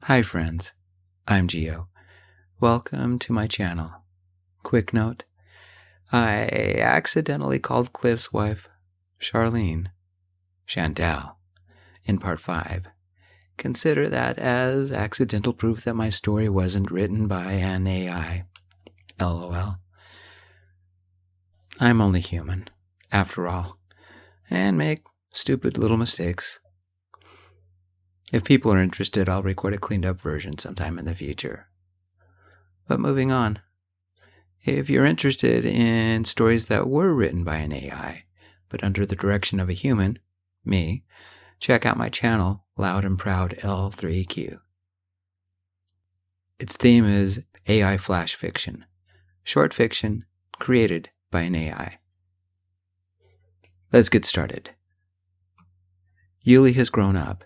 Hi friends, I'm Gio. Welcome to my channel. Quick note, I accidentally called Cliff's wife, Chantal, in part 5. Consider that as accidental proof that my story wasn't written by an AI. LOL. I'm only human, after all, and make stupid little mistakes. If people are interested, I'll record a cleaned up version sometime in the future. But moving on. If you're interested in stories that were written by an AI, but under the direction of a human, me, check out my channel, Loud and Proud L3Q. Its theme is AI flash fiction, short fiction created by an AI. Let's get started. Yuli has grown up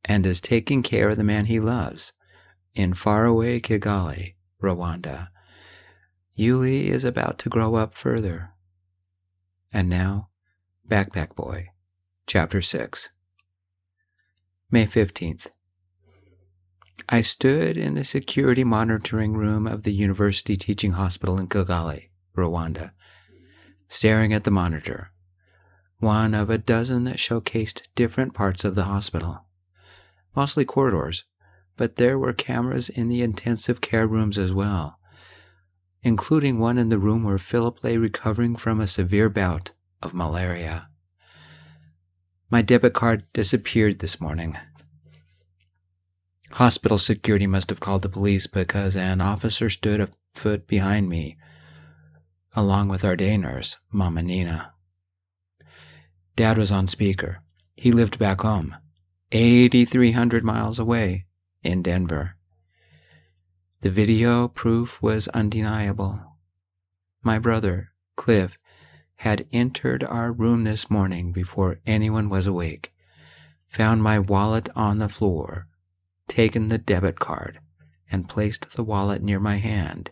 and is taking care of the man he loves in faraway Kigali, Rwanda. Yuli is about to grow up further. And now, Backpack Boy, Chapter 6. May 15th. I stood in the security monitoring room of the University Teaching Hospital in Kigali, Rwanda, staring at the monitor, one of a dozen that showcased different parts of the hospital. Mostly corridors, but there were cameras in the intensive care rooms as well, including one in the room where Phillip lay recovering from a severe bout of malaria. My debit card disappeared this morning. Hospital security must have called the police because an officer stood a foot behind me, along with our day nurse, Mama Nina. Dad was on speaker. He lived back home, 8,300 miles away in Denver. The video proof was undeniable. My brother, Cliff, had entered our room this morning before anyone was awake, found my wallet on the floor, taken the debit card, and placed the wallet near my hand.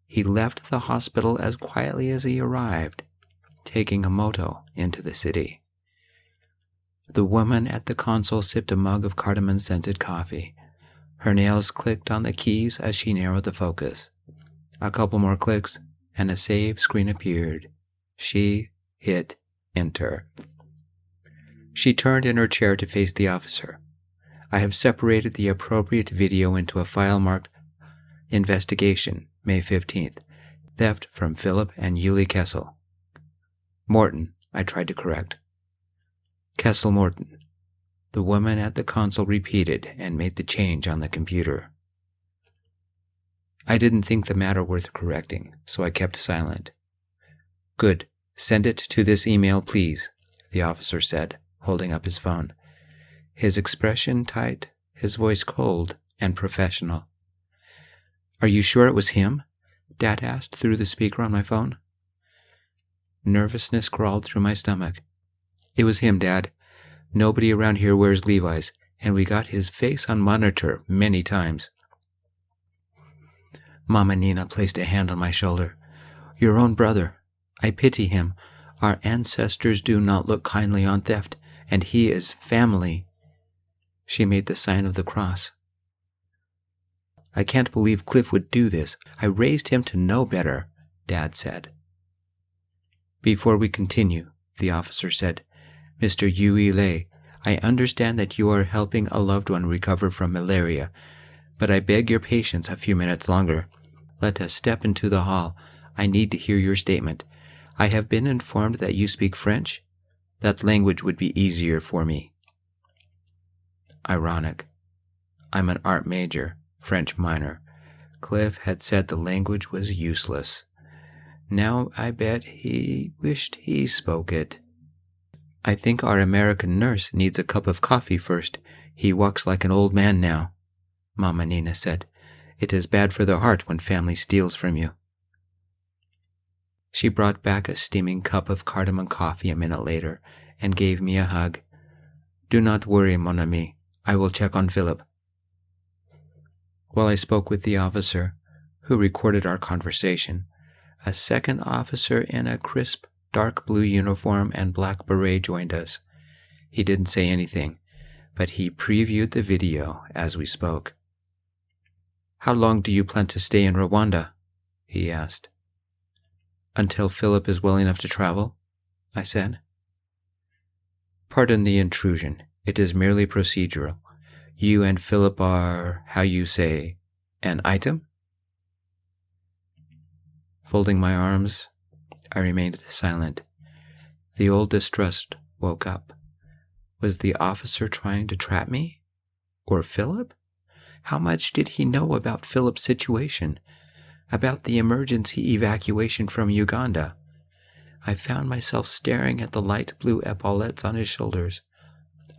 He left the hospital as quietly as he arrived, taking a moto into the city. The woman at the console sipped a mug of cardamom-scented coffee. Her nails clicked on the keys as she narrowed the focus. A couple more clicks, and a save screen appeared. She hit enter. She turned in her chair to face the officer. I have separated the appropriate video into a file marked Investigation, May 15th. Theft from Phillip and Yuli Kessel. Morton, I tried to correct. Kessel Morton. The woman at the console repeated and made the change on the computer. I didn't think the matter worth correcting, so I kept silent. Good. Send it to this email, please, the officer said, holding up his phone. His expression tight, his voice cold and professional. Are you sure it was him? Dad asked through the speaker on my phone. Nervousness crawled through my stomach. It was him, Dad. Nobody around here wears Levi's, and we got his face on monitor many times. Mama Nina placed a hand on my shoulder. Your own brother. I pity him. Our ancestors do not look kindly on theft, and he is family. She made the sign of the cross. I can't believe Cliff would do this. I raised him to know better, Dad said. Before we continue, the officer said, Mr. Yui Lei, I understand that you are helping a loved one recover from malaria, but I beg your patience a few minutes longer. Let us step into the hall. I need to hear your statement. I have been informed that you speak French. That language would be easier for me. Ironic. I'm an art major, French minor. Cliff had said the language was useless. Now I bet he wished he spoke it. I think our American nurse needs a cup of coffee first. He walks like an old man now, Mama Nina said. It is bad for the heart when family steals from you. She brought back a steaming cup of cardamom coffee a minute later and gave me a hug. Do not worry, mon ami. I will check on Phillip. While I spoke with the officer, who recorded our conversation, a second officer in a crisp, dark blue uniform and black beret joined us. He didn't say anything, but he previewed the video as we spoke. How long do you plan to stay in Rwanda? He asked. Until Phillip is well enough to travel, I said. Pardon the intrusion. It is merely procedural. You and Phillip are, how you say, an item? Folding my arms, I remained silent. The old distrust woke up. Was the officer trying to trap me? Or Phillip? How much did he know about Phillip's situation? About the emergency evacuation from Uganda? I found myself staring at the light blue epaulettes on his shoulders,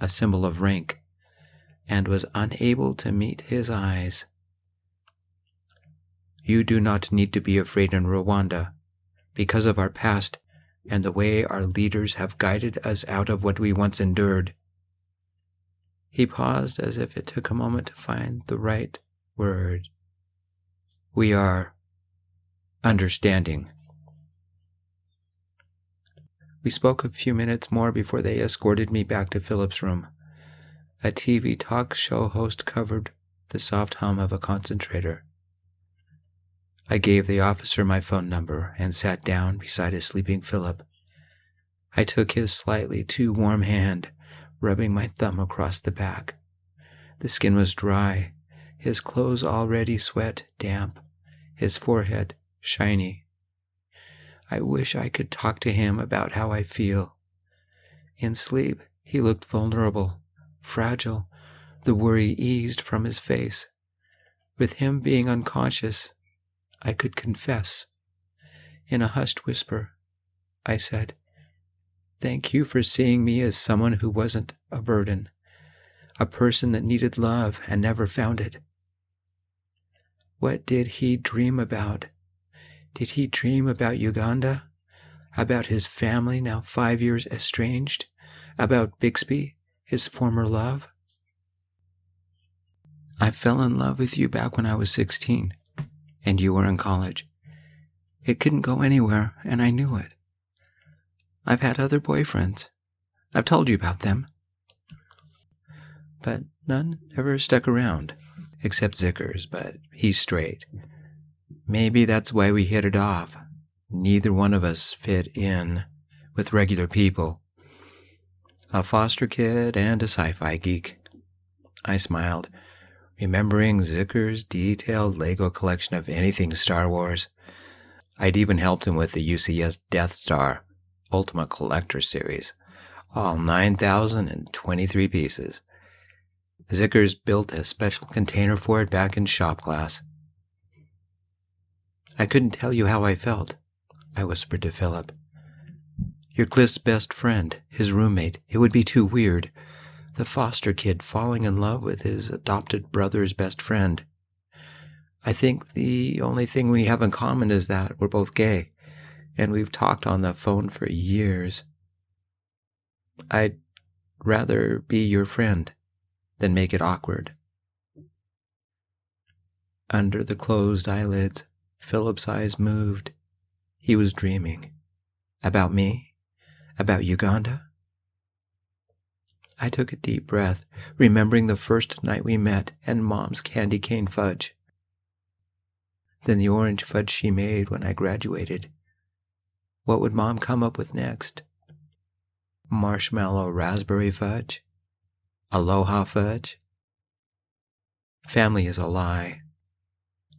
a symbol of rank, and was unable to meet his eyes. You do not need to be afraid in Rwanda, because of our past and the way our leaders have guided us out of what we once endured. He paused as if it took a moment to find the right word. We are understanding. We spoke a few minutes more before they escorted me back to Phillip's room. A TV talk show host covered the soft hum of a concentrator. I gave the officer my phone number and sat down beside his sleeping Phillip. I took his slightly too warm hand, rubbing my thumb across the back. The skin was dry, his clothes already sweat damp, his forehead shiny. I wish I could talk to him about how I feel. In sleep, he looked vulnerable, fragile. The worry eased from his face. With him being unconscious, I could confess. In a hushed whisper, I said, "Thank you for seeing me as someone who wasn't a burden, a person that needed love and never found it." What did he dream about? Did he dream about Uganda? About his family now 5 years estranged? About Bixby, his former love? I fell in love with you back when I was 16, and you were in college. It couldn't go anywhere, and I knew it. I've had other boyfriends. I've told you about them. But none ever stuck around, except Zicker's, but he's straight. Maybe that's why we hit it off. Neither one of us fit in with regular people. A foster kid and a sci-fi geek. I smiled, remembering Zicker's detailed Lego collection of anything Star Wars. I'd even helped him with the UCS Death Star Ultimate Collector Series, all 9,023 pieces. Zicker's built a special container for it back in shop class. I couldn't tell you how I felt, I whispered to Phillip. You're Cliff's best friend, his roommate. It would be too weird. The foster kid falling in love with his adopted brother's best friend. I think the only thing we have in common is that we're both gay, and we've talked on the phone for years. I'd rather be your friend than make it awkward. Under the closed eyelids, Phillip's eyes moved. He was dreaming. About me? About Uganda? I took a deep breath, remembering the first night we met and Mom's candy cane fudge. Then the orange fudge she made when I graduated. What would Mom come up with next? Marshmallow raspberry fudge? Aloha fudge? Family is a lie.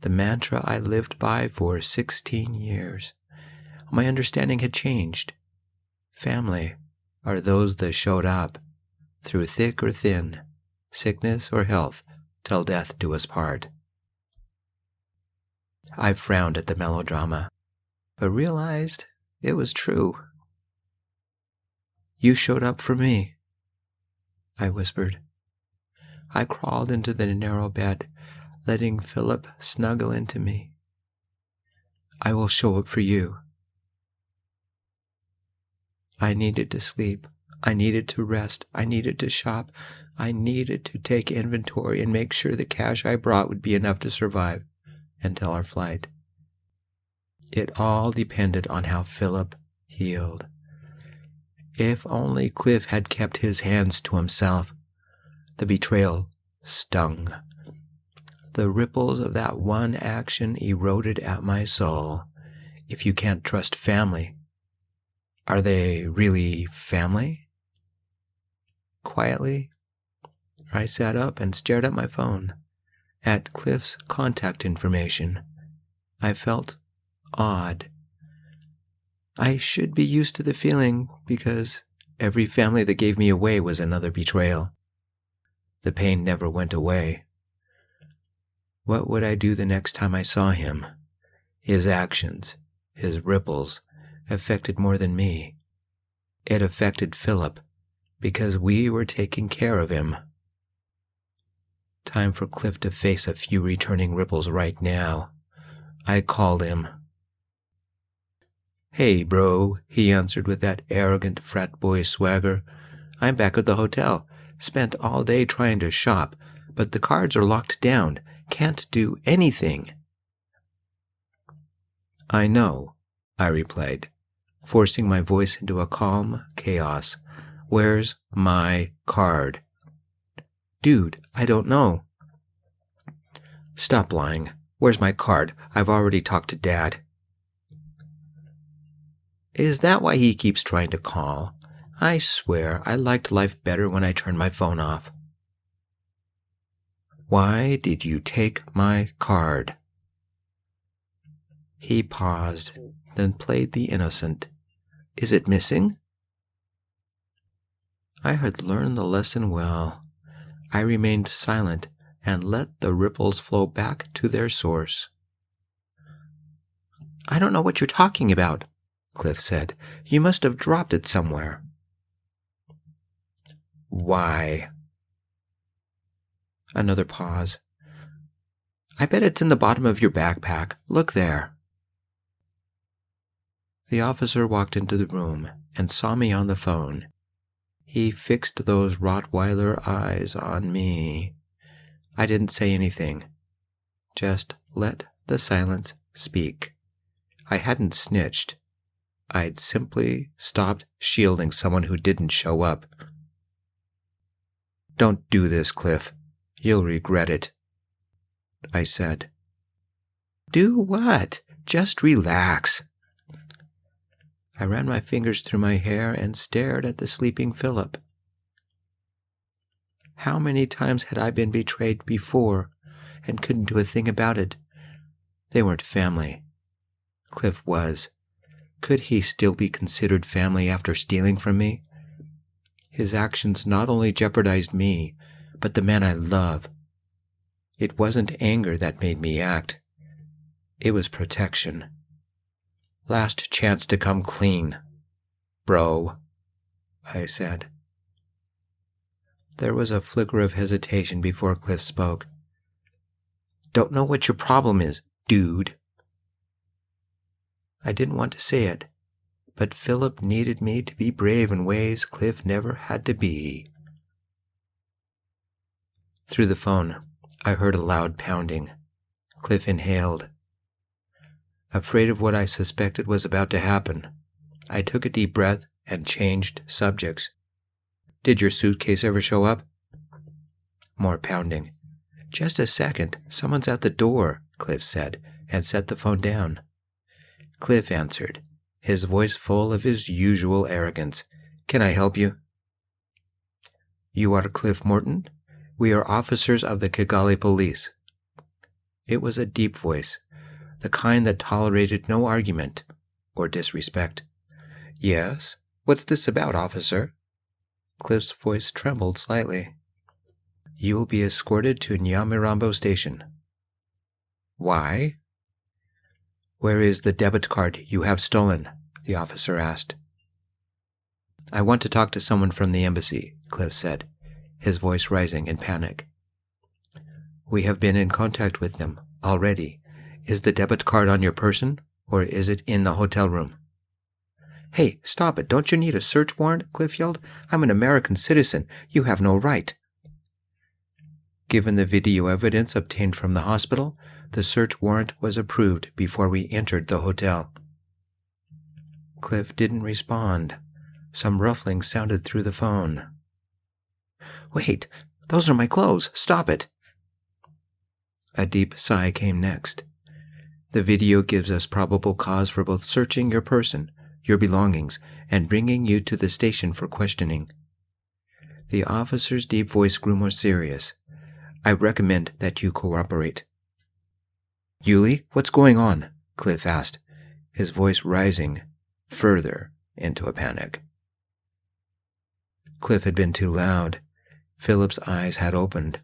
The mantra I lived by for 16 years. My understanding had changed. Family are those that showed up, through thick or thin, sickness or health, till death do us part. I frowned at the melodrama, but realized it was true. You showed up for me, I whispered. I crawled into the narrow bed, letting Phillip snuggle into me. I will show up for you. I needed to sleep. I needed to rest. I needed to shop. I needed to take inventory and make sure the cash I brought would be enough to survive until our flight. It all depended on how Phillip healed. If only Cliff had kept his hands to himself. The betrayal stung. The ripples of that one action eroded at my soul. If you can't trust family, are they really family? Quietly, I sat up and stared at my phone, at Cliff's contact information. I felt odd. I should be used to the feeling because every family that gave me away was another betrayal. The pain never went away. What would I do the next time I saw him? His actions, his ripples, affected more than me. It affected Phillip, because we were taking care of him. Time for Cliff to face a few returning ripples right now. I called him. "Hey, bro," he answered with that arrogant frat boy swagger. "I'm back at the hotel. Spent all day trying to shop, but the cards are locked down. Can't do anything." "I know," I replied, forcing my voice into a calm chaos. "Where's my card?" "Dude, I don't know." "Stop lying. Where's my card? I've already talked to Dad." Is that why he keeps trying to call? I swear I liked life better when I turned my phone off. "Why did you take my card?" He paused, then played the innocent. "Is it missing?" I had learned the lesson well. I remained silent and let the ripples flow back to their source. "I don't know what you're talking about," Cliff said. "You must have dropped it somewhere." "Why?" Another pause. "I bet it's in the bottom of your backpack. Look there." The officer walked into the room and saw me on the phone. He fixed those Rottweiler eyes on me. I didn't say anything. Just let the silence speak. I hadn't snitched. I'd simply stopped shielding someone who didn't show up. "Don't do this, Cliff. You'll regret it," I said. "Do what? Just relax." I ran my fingers through my hair and stared at the sleeping Phillip. How many times had I been betrayed before and couldn't do a thing about it? They weren't family. Cliff was. Could he still be considered family after stealing from me? His actions not only jeopardized me, but the man I love. It wasn't anger that made me act. It was protection. Last chance to come clean. "Bro," I said. There was a flicker of hesitation before Cliff spoke. "Don't know what your problem is, dude." I didn't want to say it, but Phillip needed me to be brave in ways Cliff never had to be. Through the phone, I heard a loud pounding. Cliff inhaled. Afraid of what I suspected was about to happen, I took a deep breath and changed subjects. "Did your suitcase ever show up?" More pounding. "Just a second, someone's at the door," Cliff said, and set the phone down. Cliff answered, his voice full of his usual arrogance. "Can I help you?" "You are Cliff Morton? We are officers of the Kigali police." It was a deep voice, the kind that tolerated no argument or disrespect. "Yes? What's this about, officer?" Cliff's voice trembled slightly. "You will be escorted to Nyamirambo station." "Why?" "Where is the debit card you have stolen?" the officer asked. "I want to talk to someone from the embassy," Cliff said, his voice rising in panic. "We have been in contact with them already. Is the debit card on your person, or is it in the hotel room?" "Hey, stop it. Don't you need a search warrant?" Cliff yelled. "I'm an American citizen. You have no right." Given the video evidence obtained from the hospital, the search warrant was approved before we entered the hotel. Cliff didn't respond. Some ruffling sounded through the phone. "Wait, those are my clothes. Stop it." A deep sigh came next. The video gives us probable cause for both searching your person, your belongings, and bringing you to the station for questioning. The officer's deep voice grew more serious. I recommend that you cooperate. Yuli, what's going on? Cliff asked, his voice rising further into a panic. Cliff had been too loud. Phillip's eyes had opened.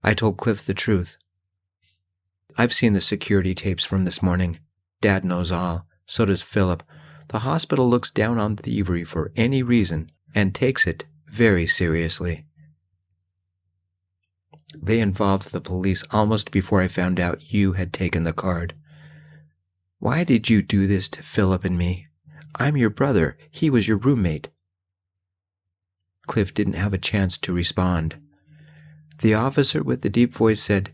I told Cliff the truth. I've seen the security tapes from this morning. Dad knows all. So does Phillip. The hospital looks down on thievery for any reason and takes it very seriously. They involved the police almost before I found out you had taken the card. Why did you do this to Phillip and me? I'm your brother. He was your roommate. Cliff didn't have a chance to respond. The officer with the deep voice said,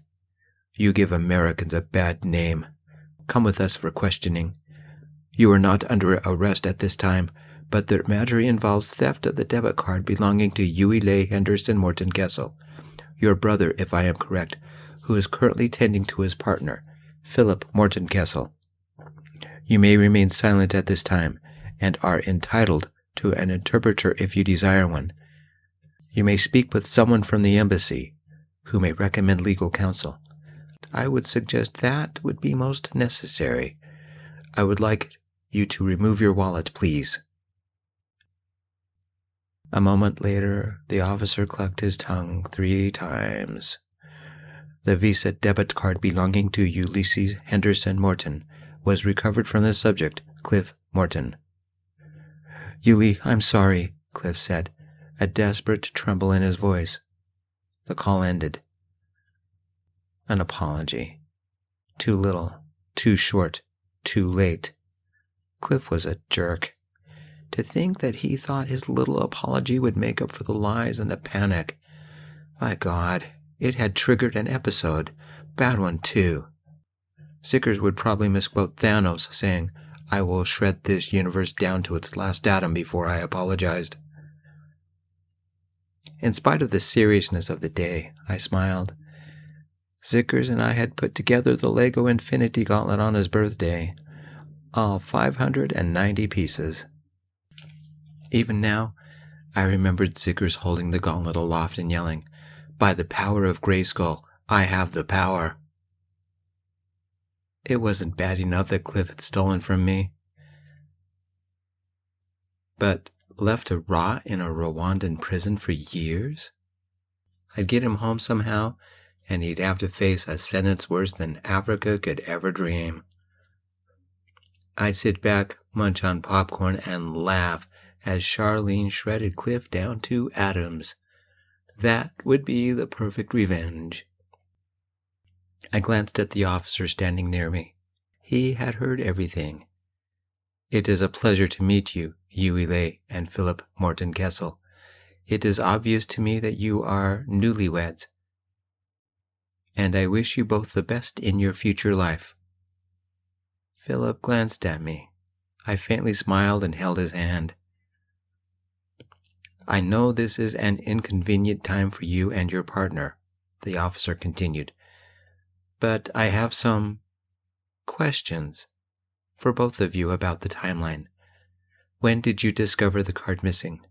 You give Americans a bad name. Come with us for questioning. You are not under arrest at this time, but the matter involves theft of the debit card belonging to Yui Lei Henderson Morton Kessel, your brother, if I am correct, who is currently tending to his partner, Phillip Morton Kessel. You may remain silent at this time, and are entitled to an interpreter if you desire one. You may speak with someone from the embassy, who may recommend legal counsel. I would suggest that would be most necessary. I would like you to remove your wallet, please. A moment later, the officer clucked his tongue 3 times. The Visa debit card belonging to Ulysses Henderson Morton was recovered from the subject, Cliff Morton. Yuli, I'm sorry, Cliff said, a desperate tremble in his voice. The call ended. An apology. Too little, too short, too late. Cliff was a jerk. To think that he thought his little apology would make up for the lies and the panic. My God, it had triggered an episode. Bad one, too. Zickers would probably misquote Thanos, saying, I will shred this universe down to its last atom before I apologized. In spite of the seriousness of the day, I smiled. Zickers and I had put together the Lego Infinity Gauntlet on his birthday. All 590 pieces. Even now, I remembered Zickers holding the gauntlet aloft and yelling, By the power of Grayskull, I have the power. It wasn't bad enough that Cliff had stolen from me, but left to rot in a Rwandan prison for years? I'd get him home somehow, and he'd have to face a sentence worse than Africa could ever dream. I'd sit back, munch on popcorn, and laugh as Charlene shredded Cliff down to atoms. That would be the perfect revenge. I glanced at the officer standing near me. He had heard everything. It is a pleasure to meet you, Yui Lei and Phillip Morton Kessel. It is obvious to me that you are newlyweds, and I wish you both the best in your future life. Phillip glanced at me. I faintly smiled and held his hand. I know this is an inconvenient time for you and your partner, the officer continued, but I have some questions for both of you about the timeline. When did you discover the card missing?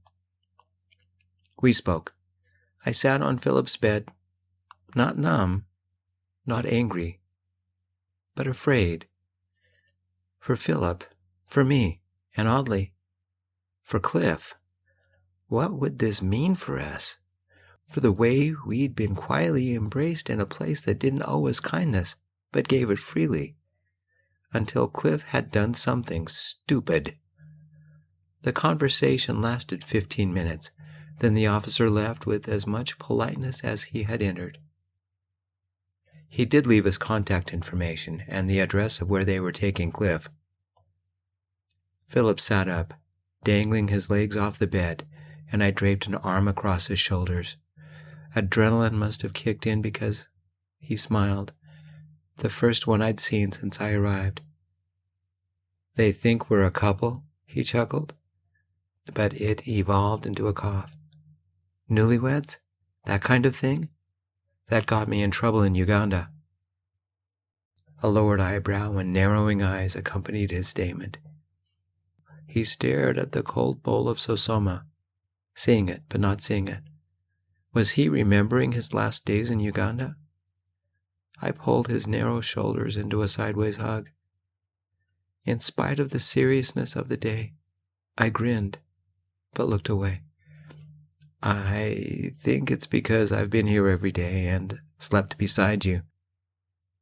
We spoke. I sat on Phillip's bed, not numb, not angry, but afraid. For Phillip, for me, and oddly, for Cliff. What would this mean for us? For the way we'd been quietly embraced in a place that didn't owe us kindness, but gave it freely, until Cliff had done something stupid. The conversation lasted 15 minutes. Then the officer left with as much politeness as he had entered. He did leave us contact information and the address of where they were taking Cliff. Phillip sat up, dangling his legs off the bed, and I draped an arm across his shoulders. Adrenaline must have kicked in because he smiled, the first one I'd seen since I arrived. They think we're a couple, he chuckled, but it evolved into a cough. Newlyweds? That kind of thing? That got me in trouble in Uganda. A lowered eyebrow and narrowing eyes accompanied his statement. He stared at the cold bowl of sosoma, seeing it but not seeing it. Was he remembering his last days in Uganda? I pulled his narrow shoulders into a sideways hug. In spite of the seriousness of the day, I grinned, but looked away. I think it's because I've been here every day and slept beside you.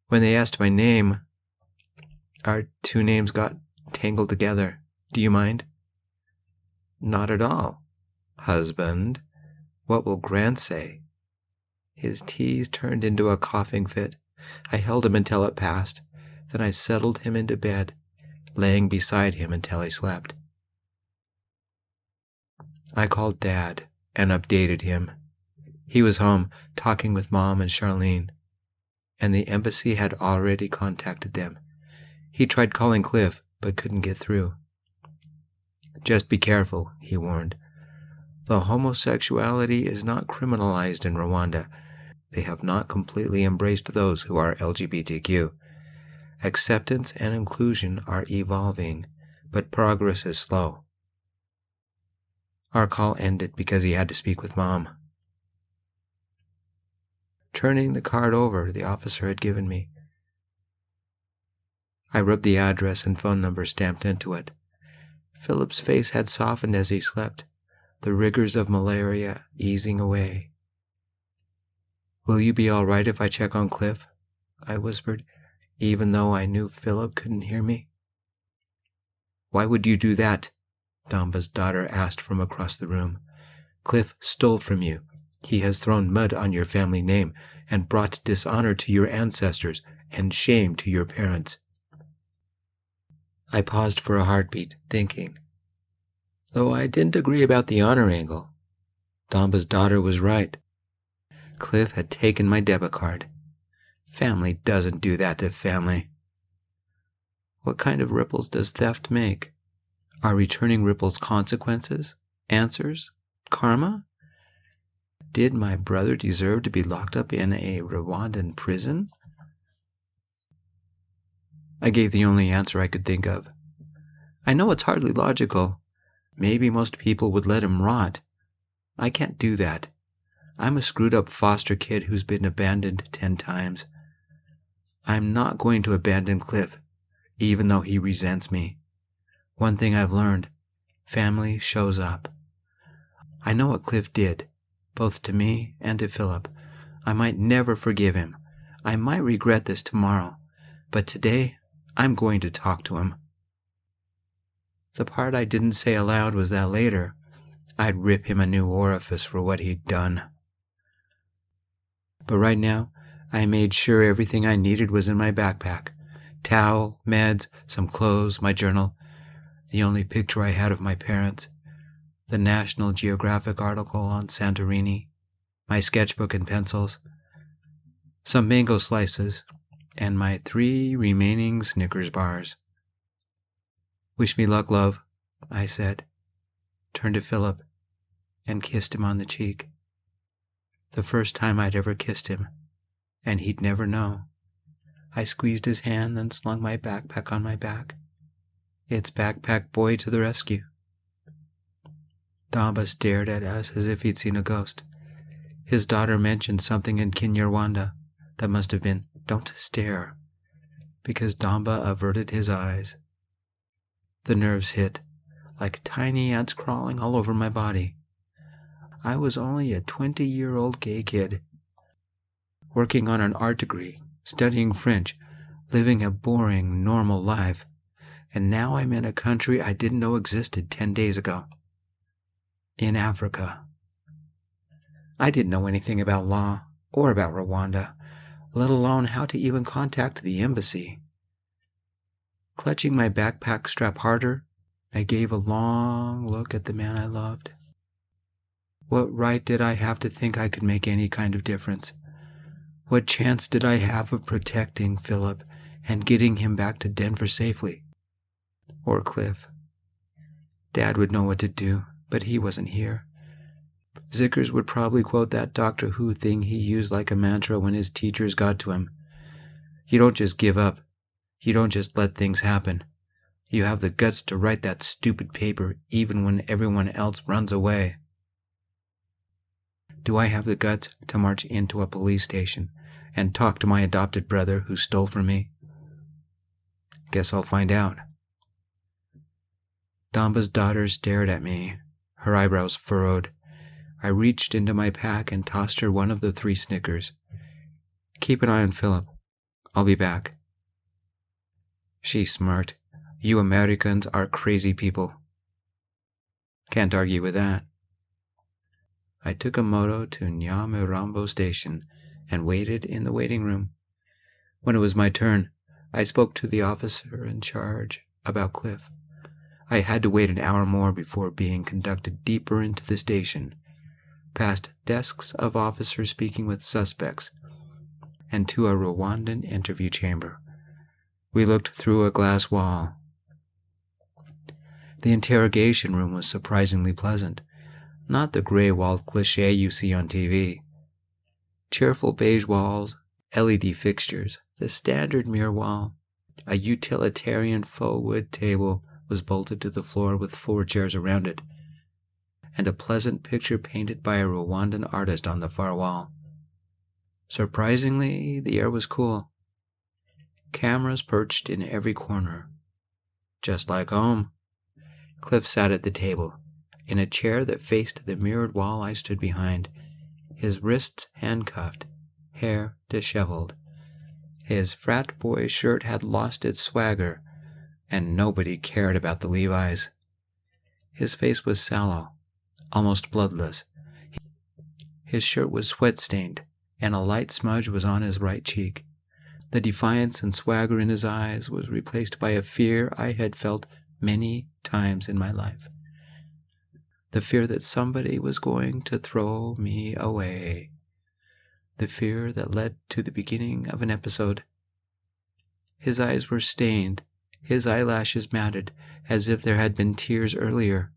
When they asked my name, our two names got tangled together. Do you mind? Not at all. Husband, what will Grant say? His tease turned into a coughing fit. I held him until it passed. Then I settled him into bed, laying beside him until he slept. I called Dad and updated him. He was home, talking with Mom and Charlene, and the embassy had already contacted them. He tried calling Cliff, but couldn't get through. Just be careful, he warned. The homosexuality is not criminalized in Rwanda. They have not completely embraced those who are LGBTQ. Acceptance and inclusion are evolving, but progress is slow. Our call ended because he had to speak with Mom. Turning the card over the officer had given me, I rubbed the address and phone number stamped into it. Phillip's face had softened as he slept, the rigors of malaria easing away. Will you be all right if I check on Cliff? I whispered, even though I knew Phillip couldn't hear me. Why would you do that? Damba's daughter asked from across the room. Cliff stole from you. He has thrown mud on your family name and brought dishonor to your ancestors and shame to your parents. I paused for a heartbeat, thinking. Though I didn't agree about the honor angle, Damba's daughter was right. Cliff had taken my debit card. Family doesn't do that to family. What kind of ripples does theft make? Are returning ripples consequences? Answers? Karma? Did my brother deserve to be locked up in a Rwandan prison? I gave the only answer I could think of. I know it's hardly logical. Maybe most people would let him rot. I can't do that. I'm a screwed-up foster kid who's been abandoned 10 times. I'm not going to abandon Cliff, even though he resents me. One thing I've learned, family shows up. I know what Cliff did, both to me and to Phillip. I might never forgive him. I might regret this tomorrow, but today I'm going to talk to him. The part I didn't say aloud was that later, I'd rip him a new orifice for what he'd done. But right now, I made sure everything I needed was in my backpack. Towel, meds, some clothes, my journal, the only picture I had of my parents, the National Geographic article on Santorini, my sketchbook and pencils, some mango slices, and my 3 remaining Snickers bars. Wish me luck, love, I said, turned to Phillip, and kissed him on the cheek. The first time I'd ever kissed him, and he'd never know. I squeezed his hand, then slung my backpack on my back. It's backpack boy to the rescue. Damba stared at us as if he'd seen a ghost. His daughter mentioned something in Kinyarwanda that must have been, don't stare, because Damba averted his eyes. The nerves hit, like tiny ants crawling all over my body. I was only a 20-year-old gay kid, working on an art degree, studying French, living a boring, normal life, and now I'm in a country I didn't know existed 10 days ago. In Africa. I didn't know anything about law or about Rwanda, let alone how to even contact the embassy. Clutching my backpack strap harder, I gave a long look at the man I loved. What right did I have to think I could make any kind of difference? What chance did I have of protecting Phillip and getting him back to Denver safely? Or Cliff? Dad would know what to do, but he wasn't here. Zickers would probably quote that Doctor Who thing he used like a mantra when his teachers got to him. You don't just give up, You don't just let things happen. You have the guts to write that stupid paper even when everyone else runs away. Do I have the guts to march into a police station and talk to my adopted brother who stole from me? Guess I'll find out. Damba's daughter stared at me, her eyebrows furrowed. I reached into my pack and tossed her one of the 3 Snickers. Keep an eye on Phillip. I'll be back. She smirked. You Americans are crazy people. Can't argue with that. I took a moto to Nyamirambo station and waited in the waiting room. When it was my turn, I spoke to the officer in charge about Cliff. I had to wait an hour more before being conducted deeper into the station, past desks of officers speaking with suspects, and to a Rwandan interview chamber. We looked through a glass wall. The interrogation room was surprisingly pleasant, not the gray-walled cliché you see on TV. Cheerful beige walls, LED fixtures, the standard mirror wall, a utilitarian faux wood table was bolted to the floor with 4 chairs around it, and a pleasant picture painted by a Rwandan artist on the far wall. Surprisingly, the air was cool. Cameras perched in every corner. Just like home. Cliff sat at the table, in a chair that faced the mirrored wall I stood behind, his wrists handcuffed, hair disheveled. His frat boy shirt had lost its swagger, and nobody cared about the Levi's. His face was sallow, almost bloodless. His shirt was sweat-stained, and a light smudge was on his right cheek. The defiance and swagger in his eyes was replaced by a fear I had felt many times in my life. The fear that somebody was going to throw me away. The fear that led to the beginning of an episode. His eyes were stained, his eyelashes matted, as if there had been tears earlier.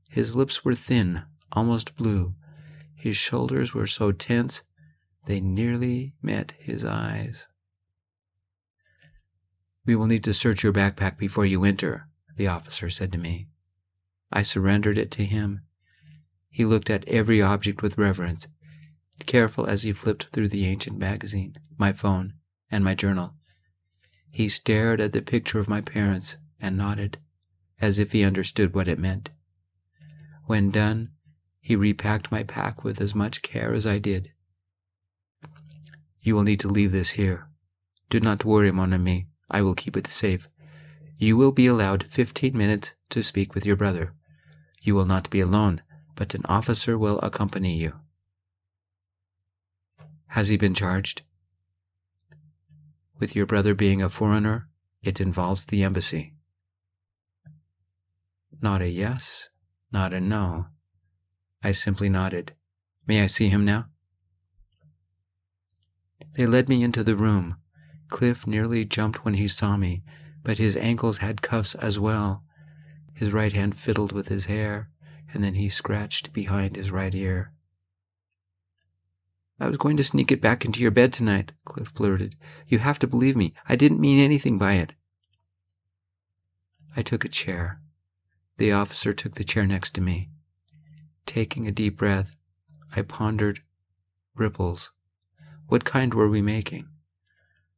His lips were thin, almost blue. His shoulders were so tense, they nearly met his eyes. We will need to search your backpack before you enter, the officer said to me. I surrendered it to him. He looked at every object with reverence, careful as he flipped through the ancient magazine, my phone, and my journal. He stared at the picture of my parents and nodded, as if he understood what it meant. When done, he repacked my pack with as much care as I did. You will need to leave this here. Do not worry, mon ami. I will keep it safe. You will be allowed 15 minutes to speak with your brother. You will not be alone, but an officer will accompany you. Has he been charged? With your brother being a foreigner, it involves the embassy. Not a yes, not a no. I simply nodded. May I see him now? They led me into the room. Cliff nearly jumped when he saw me, but his ankles had cuffs as well. His right hand fiddled with his hair, and then he scratched behind his right ear. I was going to sneak it back into your bed tonight, Cliff blurted. You have to believe me. I didn't mean anything by it. I took a chair. The officer took the chair next to me. Taking a deep breath, I pondered ripples. What kind were we making?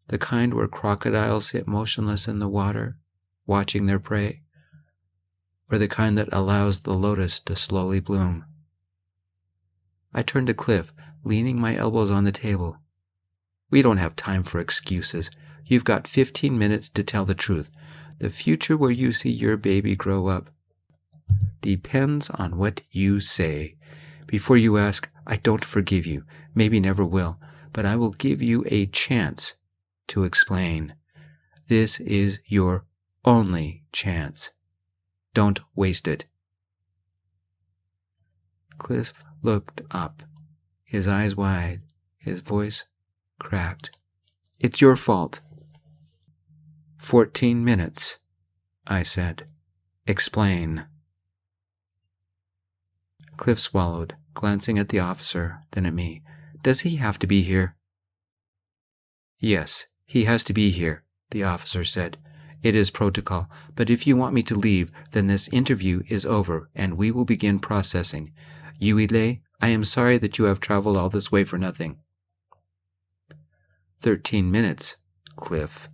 The kind where crocodiles sit motionless in the water, watching their prey, or the kind that allows the lotus to slowly bloom? I turned to Cliff, leaning my elbows on the table. We don't have time for excuses. You've got 15 minutes to tell the truth. The future where you see your baby grow up depends on what you say. Before you ask, I don't forgive you, maybe never will, but I will give you a chance to explain. This is your only chance. Don't waste it. Cliff looked up, his eyes wide, his voice cracked. It's your fault. 14 minutes, I said. Explain. Cliff swallowed, glancing at the officer, then at me. Does he have to be here? Yes, he has to be here. the officer said. "It is protocol, but if you want me to leave, then this interview is over and we will begin processing. Yuile, I am sorry that you have traveled all this way for nothing." 13 minutes, Cliff,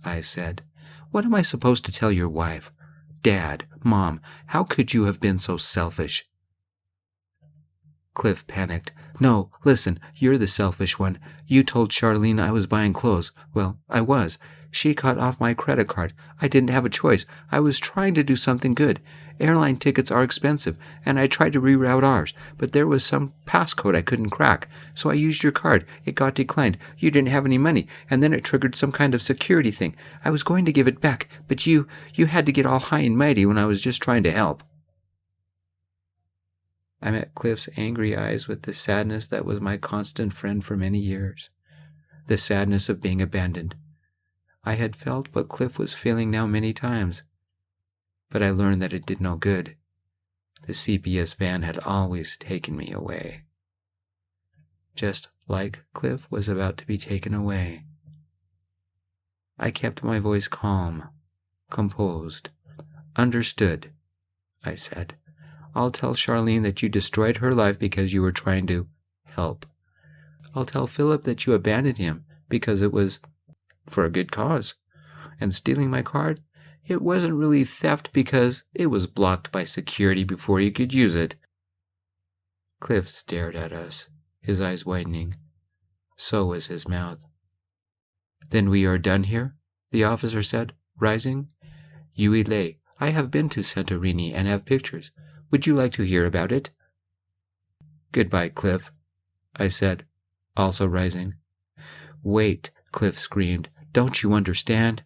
I said. "What am I supposed to tell your wife? Dad, Mom, how could you have been so selfish?" Cliff panicked. "No, listen, you're the selfish one. You told Charlene I was buying clothes. Well, I was. She cut off my credit card. I didn't have a choice. I was trying to do something good. Airline tickets are expensive, and I tried to reroute ours, but there was some passcode I couldn't crack. So I used your card. It got declined. You didn't have any money, and then it triggered some kind of security thing. I was going to give it back, but you had to get all high and mighty when I was just trying to help." I met Cliff's angry eyes with the sadness that was my constant friend for many years. The sadness of being abandoned. I had felt what Cliff was feeling now many times, but I learned that it did no good. The CPS van had always taken me away. Just like Cliff was about to be taken away. I kept my voice calm, composed. "Understood," I said. "I'll tell Charlene that you destroyed her life because you were trying to help. I'll tell Phillip that you abandoned him because it was for a good cause. And stealing my card, it wasn't really theft because it was blocked by security before you could use it." Cliff stared at us, his eyes widening. So was his mouth. "Then we are done here?" the officer said, rising. "Yuile, I have been to Santorini and have pictures. Would you like to hear about it?" "Goodbye, Cliff," I said, also rising. "Wait," Cliff screamed. "Don't you understand?"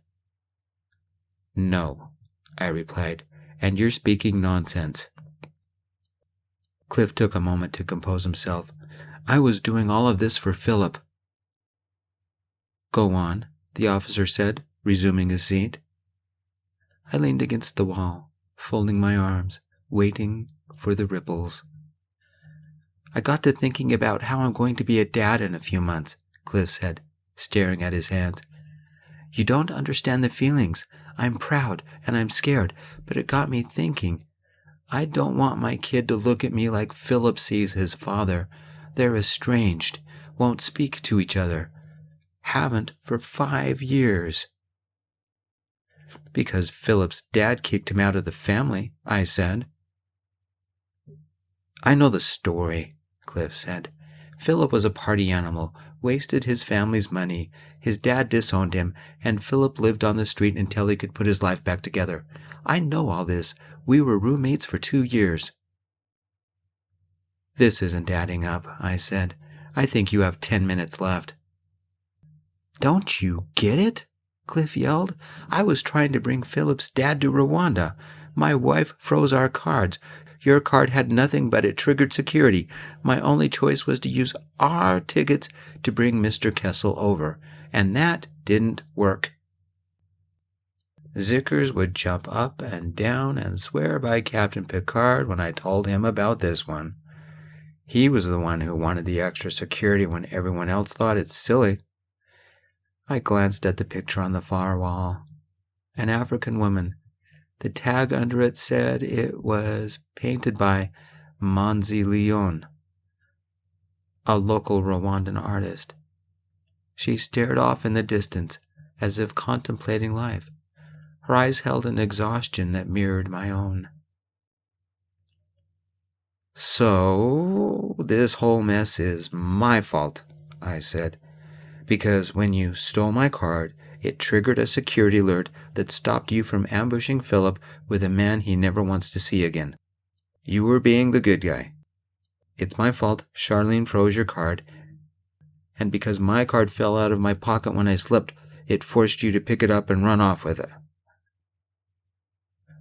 "No," I replied, "and you're speaking nonsense." Cliff took a moment to compose himself. "I was doing all of this for Phillip." "Go on," the officer said, resuming his seat. I leaned against the wall, folding my arms, waiting for the ripples. "I got to thinking about how I'm going to be a dad in a few months," Cliff said, staring at his hands. "You don't understand the feelings. I'm proud and I'm scared, but it got me thinking. I don't want my kid to look at me like Phillip sees his father. They're estranged, won't speak to each other. Haven't for 5 years. "Because Phillip's dad kicked him out of the family," I said. "I know the story," Cliff said. "Phillip was a party animal, wasted his family's money, his dad disowned him, and Phillip lived on the street until he could put his life back together. I know all this. We were roommates for 2 years. "This isn't adding up," I said. "I think you have 10 minutes left." "Don't you get it?" Cliff yelled. "I was trying to bring Phillip's dad to Rwanda. My wife froze our cards. Your card had nothing, but it triggered security. My only choice was to use our tickets to bring Mr. Kessel over, and that didn't work." Zickers would jump up and down and swear by Captain Picard when I told him about this one. He was the one who wanted the extra security when everyone else thought it silly. I glanced at the picture on the far wall. An African woman. The tag under it said it was painted by Manzi Leon, a local Rwandan artist. She stared off in the distance, as if contemplating life. Her eyes held an exhaustion that mirrored my own. "So, this whole mess is my fault," I said, "because when you stole my card, it triggered a security alert that stopped you from ambushing Phillip with a man he never wants to see again. You were being the good guy. It's my fault Charlene froze your card, and because my card fell out of my pocket when I slipped, it forced you to pick it up and run off with it."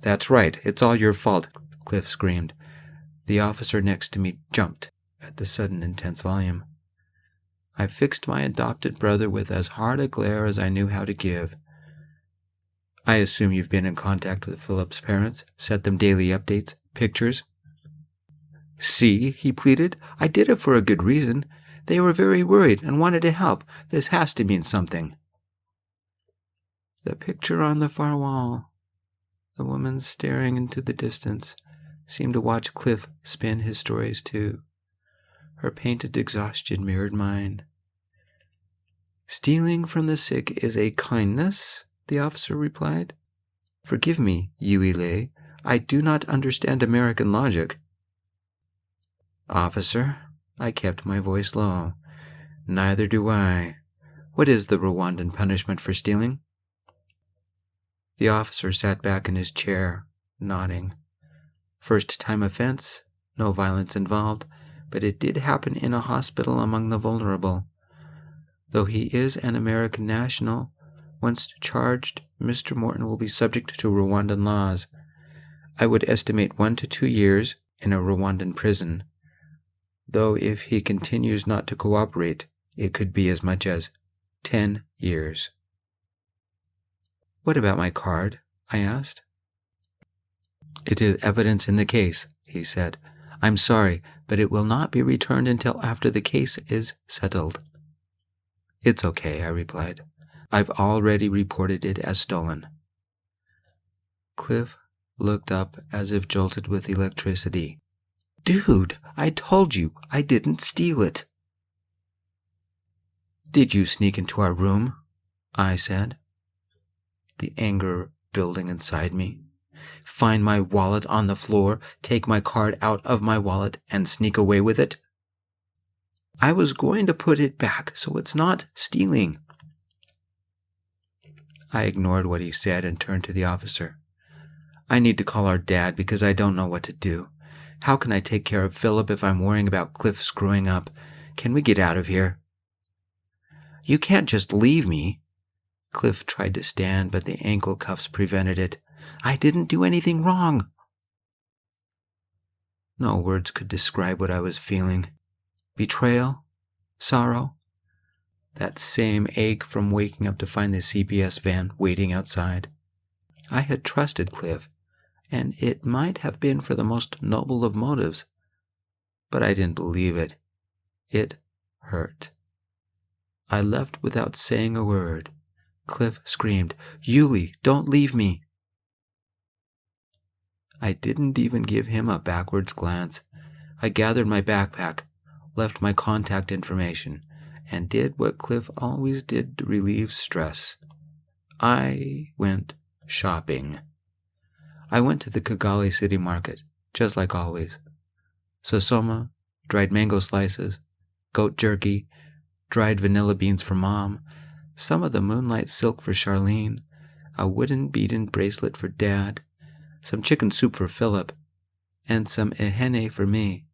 "That's right, it's all your fault," Cliff screamed. The officer next to me jumped at the sudden intense volume. I fixed my adopted brother with as hard a glare as I knew how to give. "I assume you've been in contact with Phillip's parents, sent them daily updates, pictures?" "See," he pleaded, "I did it for a good reason. They were very worried and wanted to help. This has to mean something." The picture on the far wall. The woman staring into the distance seemed to watch Cliff spin his stories too. Her painted exhaustion mirrored mine. Stealing from the sick is a kindness, the officer replied. Forgive me, Yui, I do not understand American logic. Officer, I kept my voice low. Neither do I. What is the Rwandan punishment for stealing? The officer sat back in his chair, nodding. First-time offense, no violence involved, but it did happen in a hospital among the vulnerable. Though he is an American national, once charged, Mr. Morton will be subject to Rwandan laws. I would estimate 1 to 2 years in a Rwandan prison, though if he continues not to cooperate, it could be as much as 10 years. What about my card? I asked. It is evidence in the case, he said. I'm sorry, but it will not be returned until after the case is settled. It's okay, I replied. I've already reported it as stolen. Cliff looked up as if jolted with electricity. Dude, I told you I didn't steal it. Did you sneak into our room? I said. The anger building inside me. Find my wallet on the floor, take my card out of my wallet, and sneak away with it? I was going to put it back, so it's not stealing. I ignored what he said and turned to the officer. I need to call our dad because I don't know what to do. How can I take care of Phillip if I'm worrying about Cliff screwing up? Can we get out of here? You can't just leave me. Cliff tried to stand, but the ankle cuffs prevented it. I didn't do anything wrong. No words could describe what I was feeling. Betrayal? Sorrow? That same ache from waking up to find the CPS van waiting outside. I had trusted Cliff, and it might have been for the most noble of motives, but I didn't believe it. It hurt. I left without saying a word. Cliff screamed, Yuli, don't leave me. I didn't even give him a backwards glance. I gathered my backpack, left my contact information, and did what Cliff always did to relieve stress. I went shopping. I went to the Kigali city market, just like always. Sosoma, dried mango slices, goat jerky, dried vanilla beans for Mom, some of the moonlight silk for Charlene, a wooden beaten bracelet for Dad, some chicken soup for Phillip, and some ehene for me,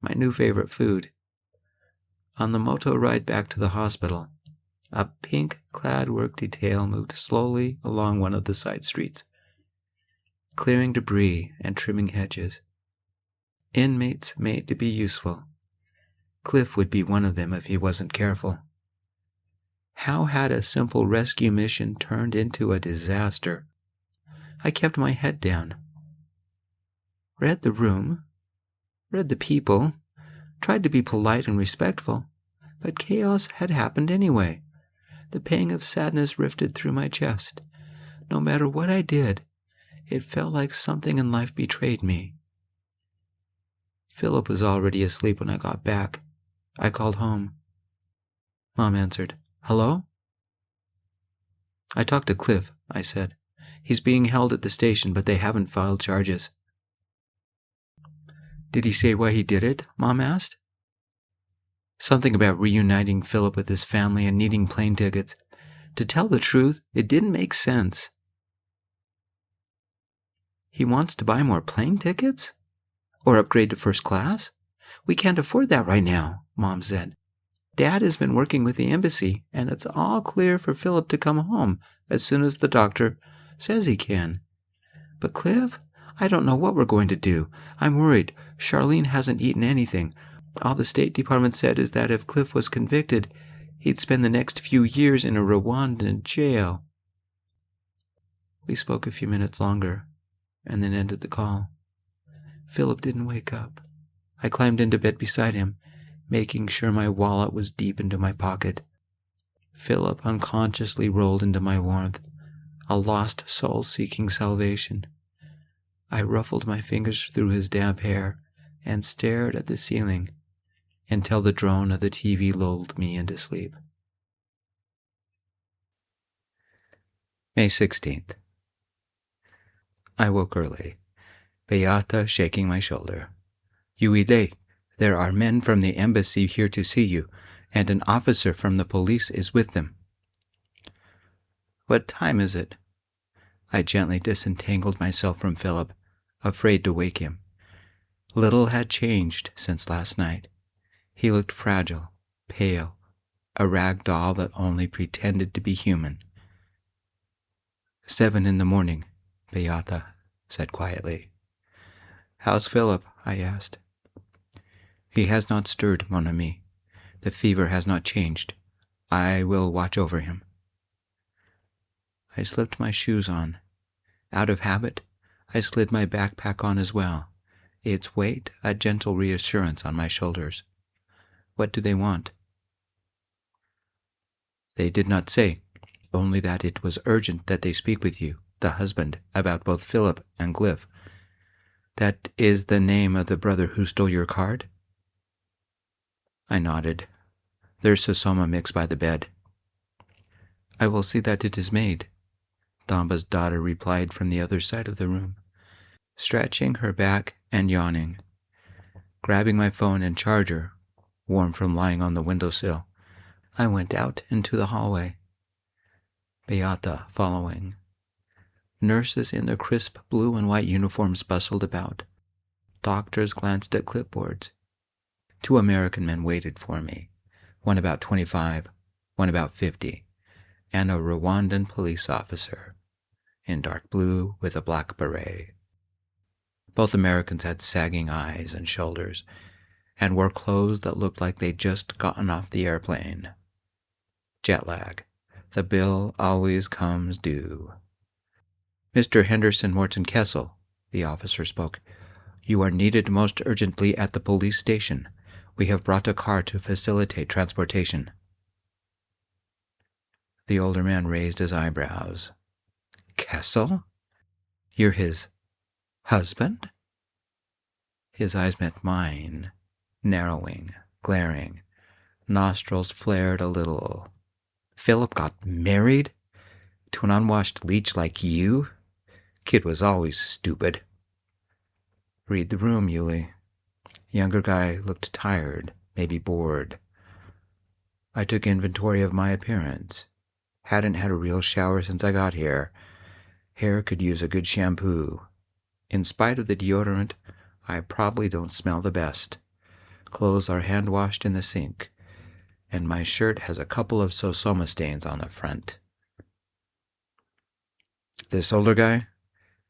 my new favorite food. On the moto ride back to the hospital, a pink-clad work detail moved slowly along one of the side streets, clearing debris and trimming hedges. Inmates made to be useful. Cliff would be one of them if he wasn't careful. How had a simple rescue mission turned into a disaster? I kept my head down. Read the room, read the people, tried to be polite and respectful, but chaos had happened anyway. The pang of sadness rifted through my chest. No matter what I did, it felt like something in life betrayed me. Phillip was already asleep when I got back. I called home. Mom answered. Hello? I talked to Cliff, I said. He's being held at the station, but they haven't filed charges. Did he say why he did it? Mom asked. Something about reuniting Phillip with his family and needing plane tickets. To tell the truth, it didn't make sense. He wants to buy more plane tickets? Or upgrade to first class? We can't afford that right now, Mom said. Dad has been working with the embassy, and it's all clear for Phillip to come home as soon as the doctor says he can. But Cliff, I don't know what we're going to do. I'm worried. Charlene hasn't eaten anything. All the State Department said is that if Cliff was convicted, he'd spend the next few years in a Rwandan jail. We spoke a few minutes longer, and then ended the call. Phillip didn't wake up. I climbed into bed beside him, making sure my wallet was deep into my pocket. Phillip unconsciously rolled into my warmth. a lost soul seeking salvation. I ruffled my fingers through his damp hair and stared at the ceiling until the drone of the TV lulled me into sleep. May 16th. I woke early, Beata shaking my shoulder. Yuide, there are men from the embassy here to see you, and an officer from the police is with them. What time is it? I gently disentangled myself from Phillip, afraid to wake him. Little had changed since last night. He looked fragile, pale, a rag doll that only pretended to be human. 7 a.m, Beata said quietly. How's Phillip? I asked. He has not stirred, mon ami. The fever has not changed. I will watch over him. I slipped my shoes on. Out of habit, I slid my backpack on as well, its weight a gentle reassurance on my shoulders. What do they want? They did not say, only that it was urgent that they speak with you, the husband, about both Phillip and Glyph. That is the name of the brother who stole your card? I nodded. There's Sosoma mix by the bed. I will see that it is made, Damba's daughter replied from the other side of the room, stretching her back and yawning. Grabbing my phone and charger, warm from lying on the windowsill, I went out into the hallway, Beata following. Nurses in their crisp blue and white uniforms bustled about. Doctors glanced at clipboards. 2 American men waited for me, one about 25, one about 50, and a Rwandan police officer, in dark blue with a black beret. Both Americans had sagging eyes and shoulders, and wore clothes that looked like they'd just gotten off the airplane. Jet lag. The bill always comes due. Mr. Henderson Morton Kessel, the officer spoke. You are needed most urgently at the police station. We have brought a car to facilitate transportation. The older man raised his eyebrows. Kessel? You're his husband? His eyes met mine, narrowing, glaring. Nostrils flared a little. Phillip got married? To an unwashed leech like you? Kid was always stupid. Read the room, Yuli. Younger guy looked tired, maybe bored. I took inventory of my appearance. Hadn't had a real shower since I got here. Hair could use a good shampoo. In spite of the deodorant, I probably don't smell the best. Clothes are hand-washed in the sink, and my shirt has a couple of Sosoma stains on the front. This older guy?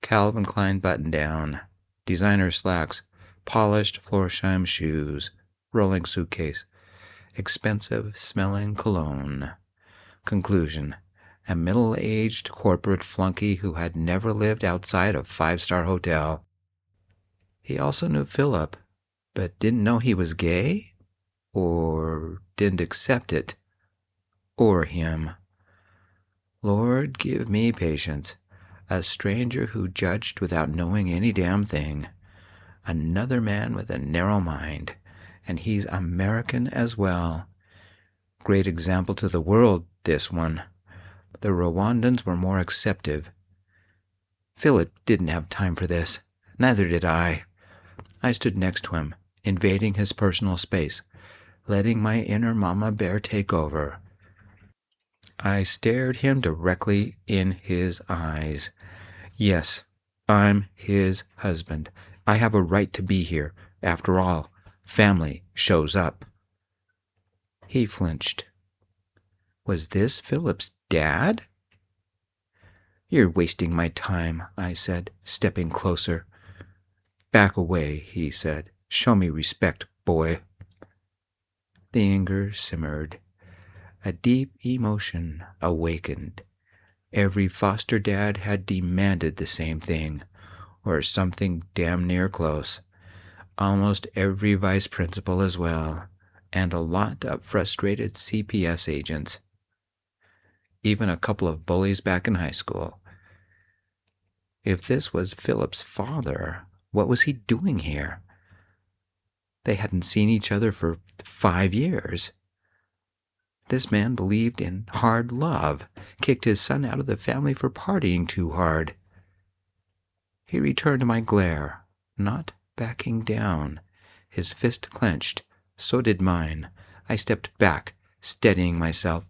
Calvin Klein button-down, designer slacks, polished Florsheim shoes, rolling suitcase, expensive-smelling cologne. Conclusion: a middle-aged corporate flunky who had never lived outside a 5-star hotel. He also knew Phillip, but didn't know he was gay? Or didn't accept it? Or him? Lord, give me patience. A stranger who judged without knowing any damn thing. Another man with a narrow mind, and he's American as well. Great example to the world, this one. The Rwandans were more acceptive. Phillip didn't have time for this. Neither did I. I stood next to him, invading his personal space, letting my inner mama bear take over. I stared him directly in his eyes. Yes, I'm his husband. I have a right to be here. After all, family shows up. He flinched. Was this Phillip's dad? You're wasting my time, I said, stepping closer. Back away, he said. Show me respect, boy. The anger simmered. A deep emotion awakened. Every foster dad had demanded the same thing, or something damn near close. Almost every vice principal as well, and a lot of frustrated CPS agents. Even a couple of bullies back in high school, If this was Philip's father, what was he doing here? They hadn't seen each other for 5 years. This man believed in hard love, kicked his son out of the family for partying too hard. He returned my glare, not backing down. His fist clenched. So did mine. I stepped back, steadying myself.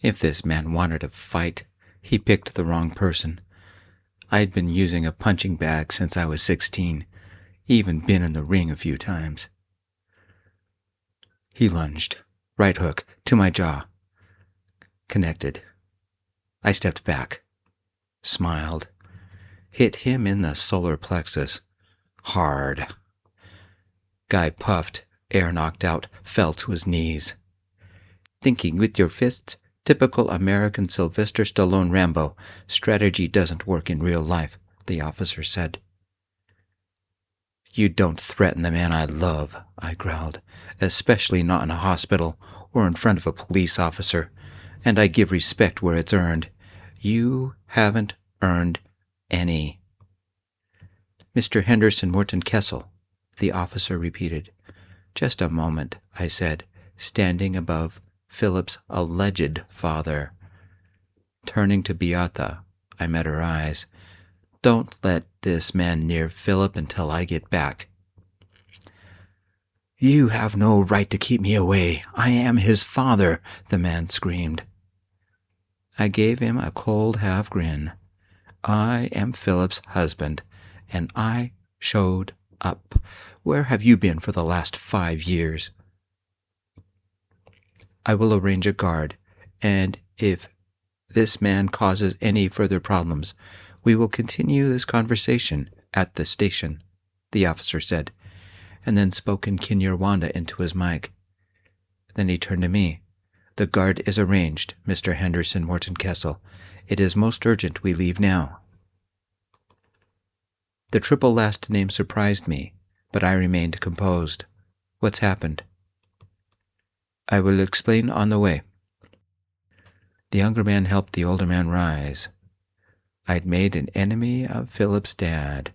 If this man wanted to fight, he picked the wrong person. I had been using a punching bag since I was 16, even been in the ring a few times. He lunged, right hook, to my jaw. Connected. I stepped back, smiled, hit him in the solar plexus. Hard. Guy puffed, air knocked out, fell to his knees. Thinking with your fists? Typical American Sylvester Stallone Rambo. Strategy doesn't work in real life, the officer said. You don't threaten the man I love, I growled, especially not in a hospital or in front of a police officer, and I give respect where it's earned. You haven't earned any. Mr. Henderson Morton Kessel, the officer repeated. Just a moment, I said, standing above Philip's alleged father. Turning to Beata, I met her eyes. Don't let this man near Philip until I get back. You have no right to keep me away. I am his father, the man screamed. I gave him a cold half grin. I am Philip's husband, and I showed up. Where have you been for the last 5 years? I will arrange a guard, and if this man causes any further problems, we will continue this conversation at the station, the officer said, and then spoke in Kinyarwanda into his mic. Then he turned to me. The guard is arranged, Mr. Henderson Morton Kessel. It is most urgent we leave now. The triple last name surprised me, but I remained composed. What's happened? I will explain on the way. The younger man helped the older man rise. I'd made an enemy of Philip's dad.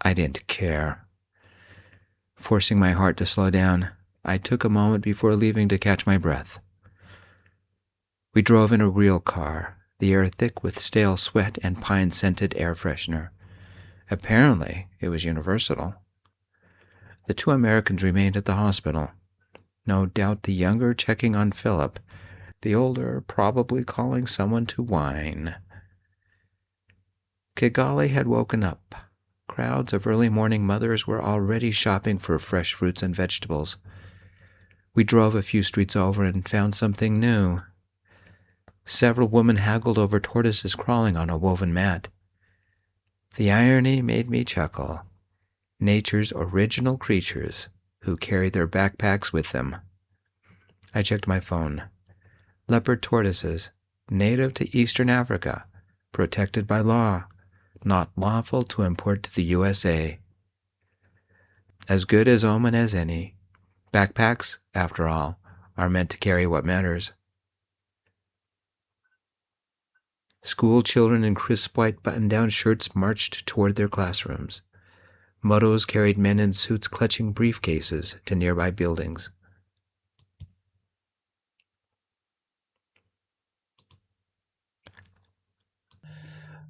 I didn't care. Forcing my heart to slow down, I took a moment before leaving to catch my breath. We drove in a real car, the air thick with stale sweat and pine-scented air freshener. Apparently, it was universal. The 2 Americans remained at the hospital. No doubt the younger checking on Philip, the older probably calling someone to wine. Kigali had woken up. Crowds of early morning mothers were already shopping for fresh fruits and vegetables. We drove a few streets over and found something new. Several women haggled over tortoises crawling on a woven mat. The irony made me chuckle. Nature's original creatures who carry their backpacks with them. I checked my phone. Leopard tortoises, native to Eastern Africa, protected by law, not lawful to import to the USA. As good as omen as any. Backpacks, after all, are meant to carry what matters. School children in crisp white button-down shirts marched toward their classrooms. Motos carried men in suits clutching briefcases to nearby buildings.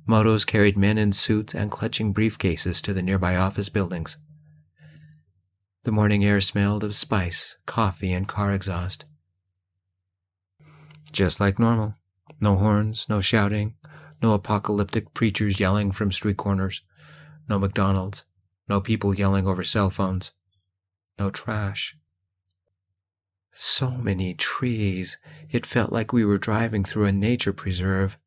Motos carried men in suits and clutching briefcases to the nearby office buildings. The morning air smelled of spice, coffee, and car exhaust. Just like normal. No horns, no shouting, no apocalyptic preachers yelling from street corners, no McDonald's, no people yelling over cell phones, no trash. So many trees. It felt like we were driving through a nature preserve.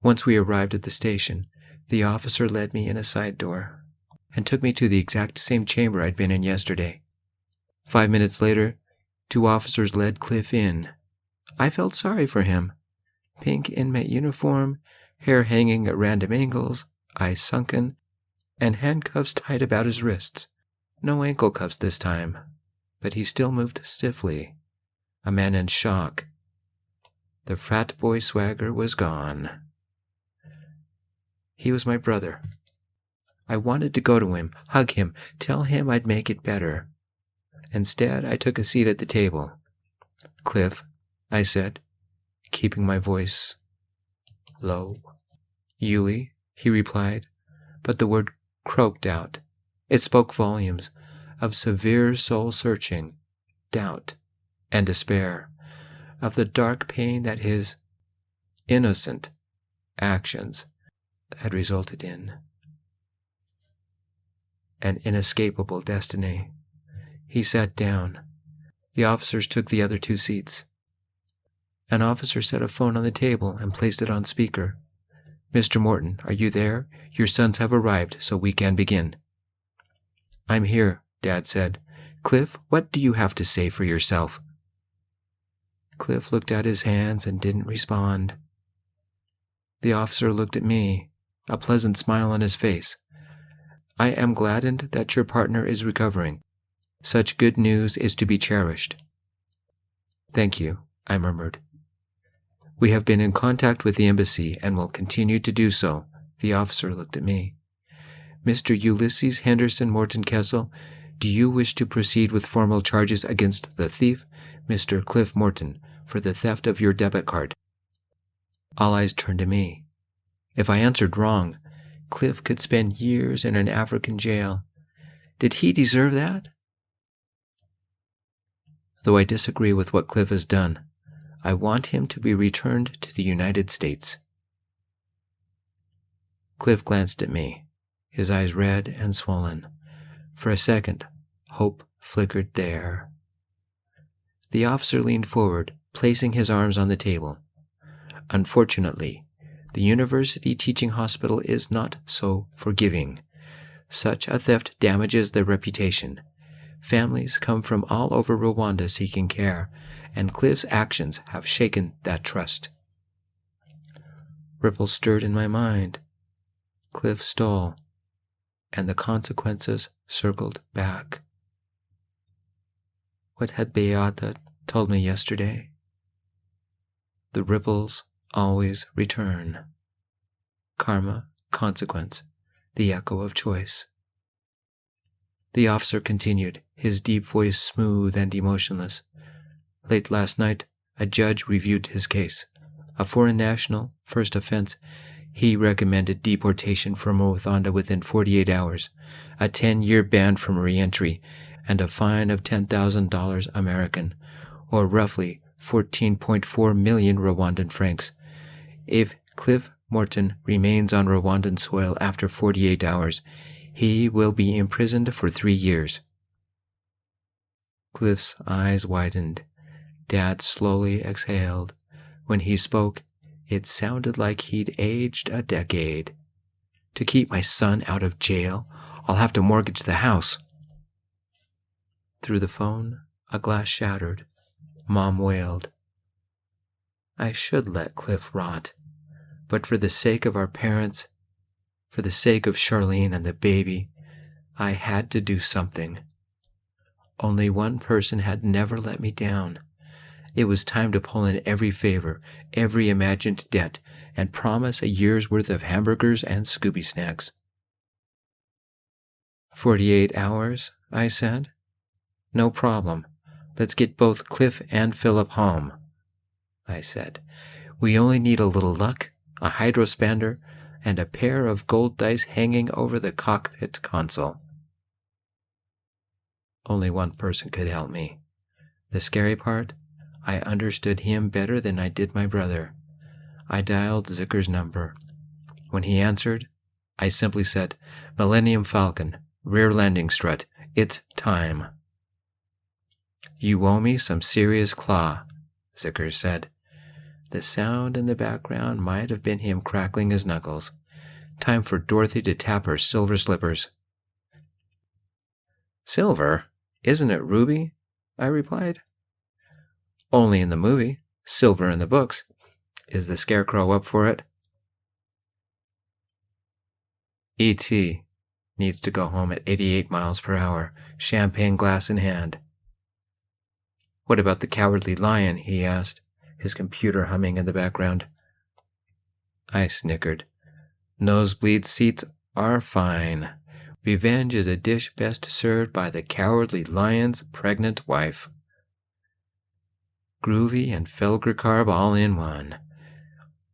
Once we arrived at the station, the officer led me in a side door and took me to the exact same chamber I'd been in yesterday. 5 minutes later, 2 officers led Cliff in. I felt sorry for him. Pink inmate uniform, hair hanging at random angles, eyes sunken, and handcuffs tied about his wrists. No ankle cuffs this time, but he still moved stiffly, a man in shock. The frat boy swagger was gone. He was my brother. I wanted to go to him, hug him, tell him I'd make it better. Instead, I took a seat at the table. "Cliff," I said, keeping my voice low. "Yuli," he replied, but the word croaked out. It spoke volumes of severe soul-searching, doubt, and despair, of the dark pain that his innocent actions had resulted in. An inescapable destiny. He sat down. The officers took the other 2 seats. An officer set a phone on the table and placed it on speaker. "Mr. Morton, are you there? Your sons have arrived, so we can begin." "I'm here," Dad said. "Cliff, what do you have to say for yourself?" Cliff looked at his hands and didn't respond. The officer looked at me, a pleasant smile on his face. "I am gladdened that your partner is recovering. Such good news is to be cherished." "Thank you," I murmured. "We have been in contact with the embassy and will continue to do so." The officer looked at me. "Mr. Ulysses Henderson Morton Kessel, do you wish to proceed with formal charges against the thief, Mr. Cliff Morton, for the theft of your debit card?" All eyes turned to me. If I answered wrong, Cliff could spend years in an African jail. Did he deserve that? Though I disagree with what Cliff has done, I want him to be returned to the United States. Cliff glanced at me, his eyes red and swollen. For a second, hope flickered there. The officer leaned forward, placing his arms on the table. "Unfortunately, the university teaching hospital is not so forgiving. Such a theft damages their reputation. Families come from all over Rwanda seeking care, and Cliff's actions have shaken that trust." Ripples stirred in my mind. Cliff stole, and the consequences circled back. What had Beata told me yesterday? The ripples always return. Karma, consequence, the echo of choice. The officer continued, his deep voice smooth and emotionless. "Late last night, a judge reviewed his case. A foreign national, first offense. He recommended deportation from Rwanda within 48 hours, a 10-year ban from re-entry, and a fine of $10,000 American, or roughly 14.4 million Rwandan francs. If Cliff Morton remains on Rwandan soil after 48 hours, he will be imprisoned for 3 years. Cliff's eyes widened. Dad slowly exhaled. When he spoke, it sounded like he'd aged a decade. "To keep my son out of jail, I'll have to mortgage the house." Through the phone, a glass shattered. Mom wailed. I should let Cliff rot, but for the sake of our parents, for the sake of Charlene and the baby, I had to do something. Only one person had never let me down. It was time to pull in every favor, every imagined debt, and promise a year's worth of hamburgers and Scooby snacks. 48 hours, I said. No problem. Let's get both Cliff and Phillip home, I said. We only need a little luck, a hydrospander, and a pair of gold dice hanging over the cockpit console. Only one person could help me. The scary part, I understood him better than I did my brother. I dialed Zicker's number. When he answered, I simply said, Millennium Falcon, rear landing strut, it's time. You owe me some serious claw, Zicker said. The sound in the background might have been him crackling his knuckles. Time for Dorothy to tap her silver slippers. Silver? Isn't it ruby? I replied. Only in the movie. Silver in the books. Is the Scarecrow up for it? E.T. needs to go home at 88 miles per hour, champagne glass in hand. What about the Cowardly Lion? He asked, his computer humming in the background. I snickered. Nosebleed seats are fine. Revenge is a dish best served by the cowardly lion's pregnant wife. Groovy and Felger all in one.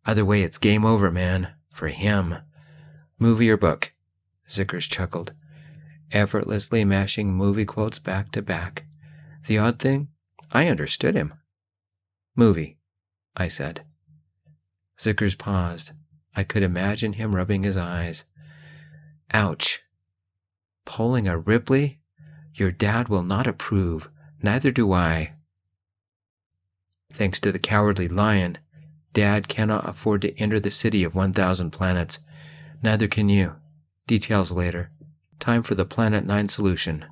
Either way, it's game over, man. For him. Movie or book? Zickers chuckled, effortlessly mashing movie quotes back to back. The odd thing, I understood him. Movie, I said. Zickers paused. I could imagine him rubbing his eyes. Ouch. Pulling a Ripley? Your dad will not approve. Neither do I. Thanks to the cowardly lion, Dad cannot afford to enter the city of 1,000 planets. Neither can you. Details later. Time for the Planet 9 solution.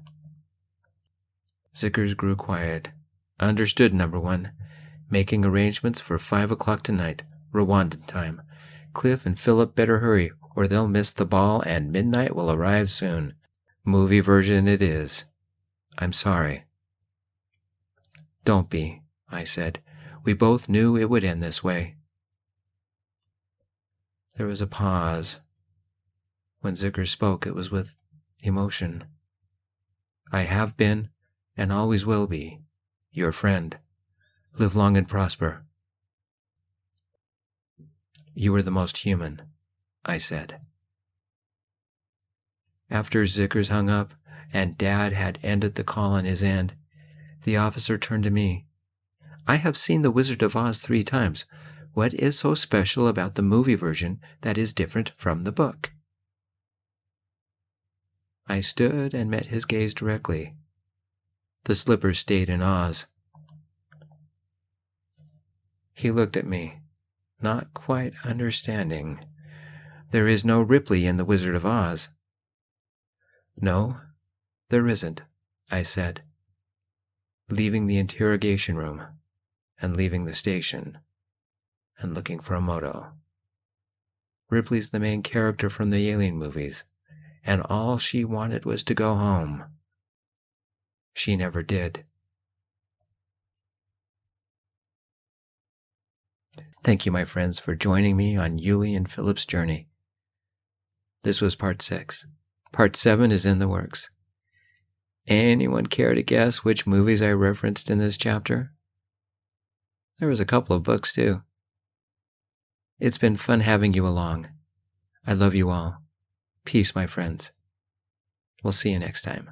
Zickers grew quiet. Understood, number one. Making arrangements for 5 o'clock tonight, Rwandan time. Cliff and Phillip better hurry, or they'll miss the ball and midnight will arrive soon. Movie version it is. I'm sorry. Don't be, I said. We both knew it would end this way. There was a pause. When Zickers spoke, it was with emotion. I have been, and always will be, your friend. Live long and prosper. You were the most human, I said. After Zickers hung up, and Dad had ended the call on his end, the officer turned to me. I have seen The Wizard of Oz 3 times. What is so special about the movie version that is different from the book? I stood and met his gaze directly. The slippers stayed in Oz. He looked at me, not quite understanding. There is no Ripley in The Wizard of Oz. No, there isn't, I said, leaving the interrogation room and leaving the station and looking for a moto. Ripley's the main character from the Alien movies, and all she wanted was to go home. She never did. Thank you, my friends, for joining me on Yuli and Phillip's journey. This was part 6. Part 7 is in the works. Anyone care to guess which movies I referenced in this chapter? There was a couple of books, too. It's been fun having you along. I love you all. Peace, my friends. We'll see you next time.